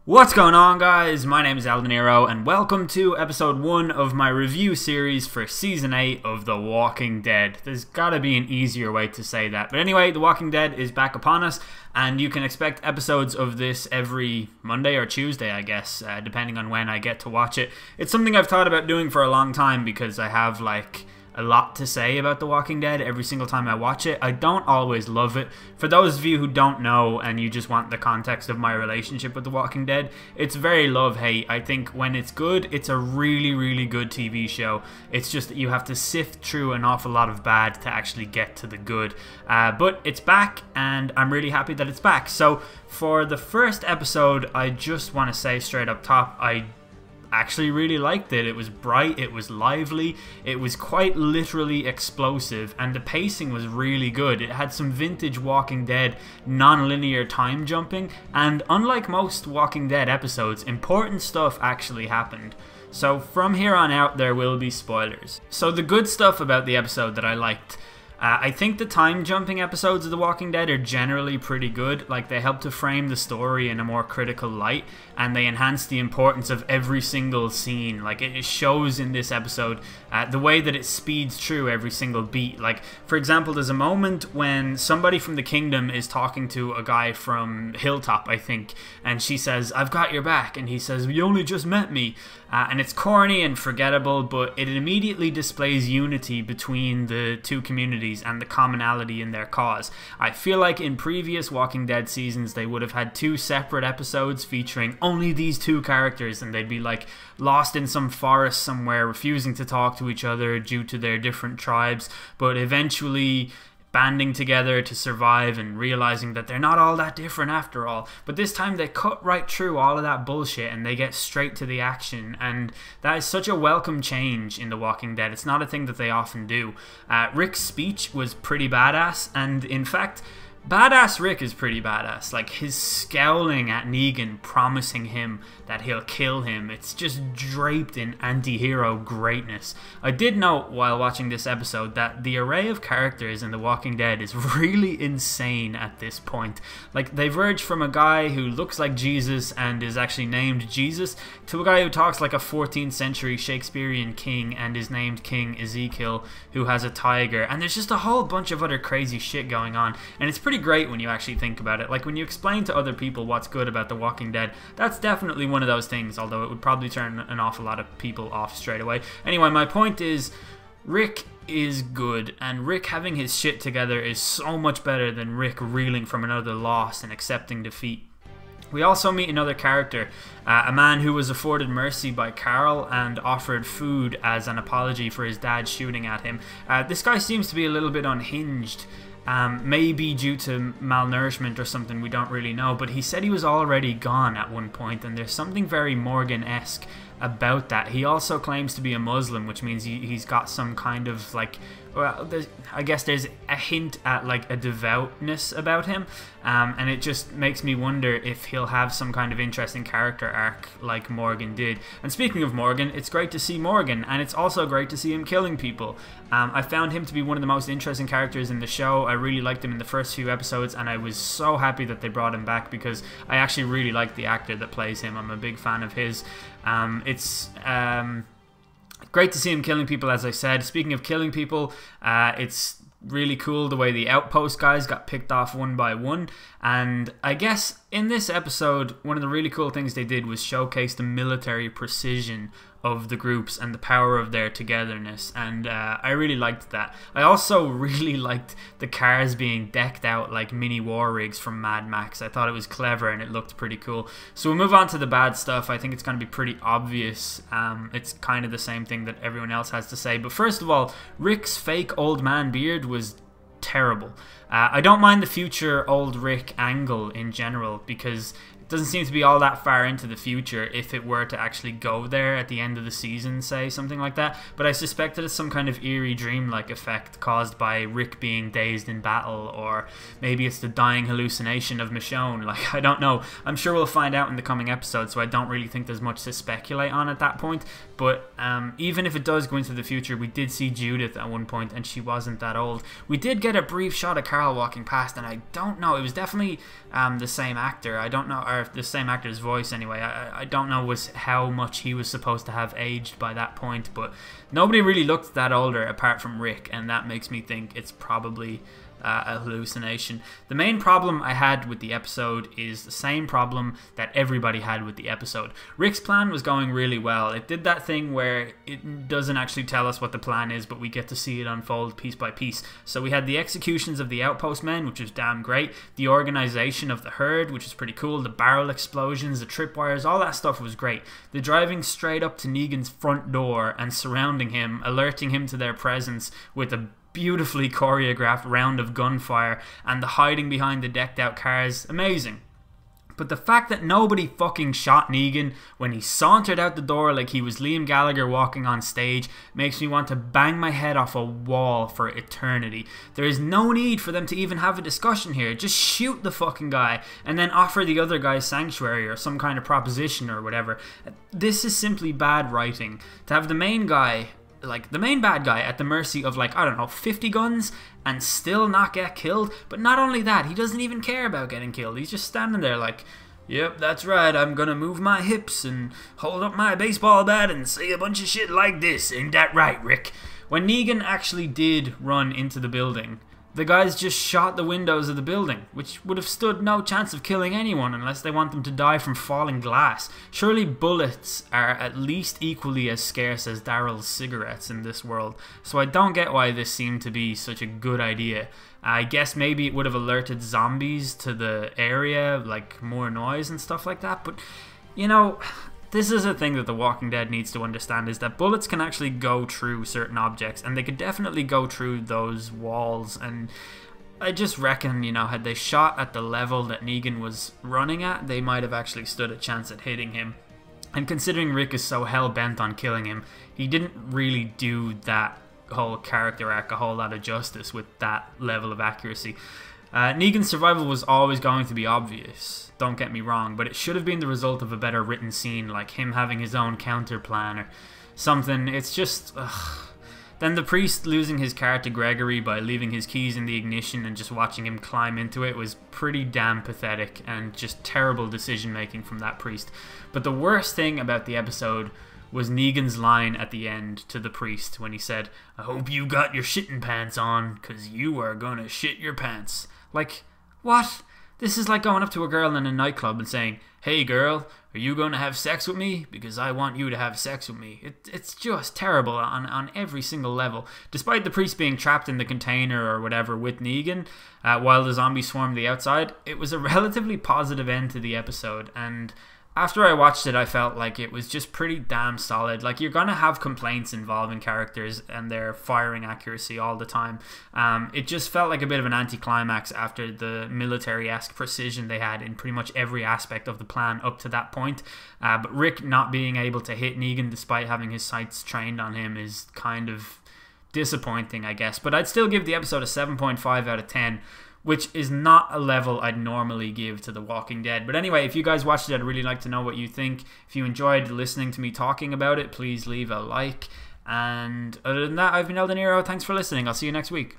What's going on, guys? My name is Aldeniro and welcome to episode 1 of my review series for season 8 of The Walking Dead. There's gotta be an easier way to say that. But anyway, The Walking Dead is back upon us and you can expect episodes of this every Monday or Tuesday, I guess, depending on when I get to watch it. It's something I've thought about doing for a long time because I have a lot to say about The Walking Dead every single time I watch it. I don't always love it. For those of you who don't know and you just want the context of my relationship with The Walking Dead, it's very love-hate. I think when it's good, it's a really, really good TV show. It's just that you have to sift through an awful lot of bad to actually get to the good. But it's back and I'm really happy that it's back. So for the first episode, I just want to say straight up top, I actually really liked it. It was bright, it was lively, it was quite literally explosive, and the pacing was really good. It had some vintage Walking Dead non-linear time jumping, and unlike most Walking Dead episodes, important stuff actually happened. So from here on out there will be spoilers. So the good stuff about the episode that I liked, I think the time jumping episodes of The Walking Dead are generally pretty good. Like, they help to frame the story in a more critical light and they enhance the importance of every single scene. Like, it shows in this episode the way that it speeds through every single beat. Like, for example, there's a moment when somebody from the Kingdom is talking to a guy from Hilltop, I think, and she says, "I've got your back," and he says, "You only just met me." And it's corny and forgettable, but it immediately displays unity between the two communities and the commonality in their cause. I feel like in previous Walking Dead seasons they would have had two separate episodes featuring only these two characters, and they'd be like lost in some forest somewhere, refusing to talk to each other due to their different tribes, but eventually banding together to survive and realizing that they're not all that different after all. But this time they cut right through all of that bullshit and they get straight to the action, and that is such a welcome change in The Walking Dead. It's not a thing that they often do. Rick's speech was pretty badass, and in fact, badass Rick is pretty badass. Like, his scowling at Negan, promising him that he'll kill him, it's just draped in anti-hero greatness. I did note while watching this episode that the array of characters in The Walking Dead is really insane at this point. Like, they verge from a guy who looks like Jesus and is actually named Jesus to a guy who talks like a 14th century Shakespearean king and is named King Ezekiel, who has a tiger, and there's just a whole bunch of other crazy shit going on, and it's pretty great when you actually think about it. Like, when you explain to other people what's good about The Walking Dead, that's definitely one of those things, although it would probably turn an awful lot of people off straight away. Anyway, my point is, Rick is good, and Rick having his shit together is so much better than Rick reeling from another loss and accepting defeat. We also meet another character, a man who was afforded mercy by Carl and offered food as an apology for his dad shooting at him. This guy seems to be a little bit unhinged. Maybe due to malnourishment or something, we don't really know, but he said he was already gone at one point, and there's something very Morgan-esque about that. He also claims to be a Muslim, which means he's got some kind of, like, well, I guess there's a hint at like a devoutness about him, and it just makes me wonder if he'll have some kind of interesting character arc like Morgan did. And speaking of Morgan, it's great to see Morgan, and it's also great to see him killing people. I found him to be one of the most interesting characters in the show. I really liked him in the first few episodes, and I was so happy that they brought him back because I actually really like the actor that plays him. I'm a big fan of his. It's great to see him killing people, as I said. Speaking of killing people, it's really cool the way the Outpost guys got picked off one by one, and I guess in this episode one of the really cool things they did was showcase the military precision of the groups and the power of their togetherness, and I really liked that. I also really liked the cars being decked out like mini war rigs from Mad Max. I thought it was clever and it looked pretty cool. So we'll move on to the bad stuff. I think it's going to be pretty obvious. It's kind of the same thing that everyone else has to say, but first of all, Rick's fake old man beard was terrible. I don't mind the future old Rick angle in general because doesn't seem to be all that far into the future if it were to actually go there at the end of the season, say, something like that. But I suspect that it's some kind of eerie dreamlike effect caused by Rick being dazed in battle, or maybe it's the dying hallucination of Michonne. Like, I don't know. I'm sure we'll find out in the coming episodes, so I don't really think there's much to speculate on at that point. But even if it does go into the future, we did see Judith at one point, and she wasn't that old. We did get a brief shot of Carl walking past, and I don't know. It was definitely the same actor. I don't know. Or or the same actor's voice anyway. I don't know how much he was supposed to have aged by that point, but nobody really looked that older apart from Rick, and that makes me think it's probably a hallucination. The main problem I had with the episode is the same problem that everybody had with the episode. Rick's plan was going really well. It did that thing where it doesn't actually tell us what the plan is, but we get to see it unfold piece by piece. So we had the executions of the Outpost men, which was damn great. The organization of the herd, which is pretty cool. The barrel explosions, the tripwires, all that stuff was great. The driving straight up to Negan's front door and surrounding him, alerting him to their presence with a beautifully choreographed round of gunfire, and the hiding behind the decked out cars, amazing. But the fact that nobody fucking shot Negan when he sauntered out the door like he was Liam Gallagher walking on stage makes me want to bang my head off a wall for eternity. There is no need for them to even have a discussion here. Just shoot the fucking guy and then offer the other guy sanctuary or some kind of proposition or whatever. This is simply bad writing. To have the main guy, like the main bad guy, at the mercy of, like, I don't know, 50 guns and still not get killed. But not only that, he doesn't even care about getting killed. He's just standing there like, yep, that's right, I'm gonna move my hips and hold up my baseball bat and say a bunch of shit like this. Ain't that right, Rick? When Negan actually did run into the building, the guys just shot the windows of the building, which would have stood no chance of killing anyone unless they want them to die from falling glass. Surely bullets are at least equally as scarce as Daryl's cigarettes in this world, so I don't get why this seemed to be such a good idea. I guess maybe it would have alerted zombies to the area, like more noise and stuff like that, but you know, this is a thing that The Walking Dead needs to understand, is that bullets can actually go through certain objects, and they could definitely go through those walls. And I just reckon, you know, had they shot at the level that Negan was running at, they might have actually stood a chance at hitting him. And considering Rick is so hell-bent on killing him, he didn't really do that whole character arc a whole lot of justice with that level of accuracy. Negan's survival was always going to be obvious, don't get me wrong, but it should have been the result of a better written scene, like him having his own counter plan or something. It's just, ugh. Then the priest losing his car to Gregory by leaving his keys in the ignition and just watching him climb into it was pretty damn pathetic, and just terrible decision making from that priest. But the worst thing about the episode was Negan's line at the end to the priest when he said, "I hope you got your shitting pants on, 'cause you are gonna shit your pants." Like, what? This is like going up to a girl in a nightclub and saying, "Hey girl, are you going to have sex with me? Because I want you to have sex with me." It's just terrible on every single level. Despite the priest being trapped in the container or whatever with Negan, while the zombies swarmed the outside, it was a relatively positive end to the episode, and after I watched it, I felt like it was just pretty damn solid. Like, you're gonna have complaints involving characters and their firing accuracy all the time. It just felt like a bit of an anticlimax after the military-esque precision they had in pretty much every aspect of the plan up to that point. But Rick not being able to hit Negan despite having his sights trained on him is kind of disappointing, I guess. But I'd still give the episode a 7.5 out of 10. Which is not a level I'd normally give to The Walking Dead. But anyway, if you guys watched it, I'd really like to know what you think. If you enjoyed listening to me talking about it, please leave a like. And other than that, I've been El Dinero. Thanks for listening. I'll see you next week.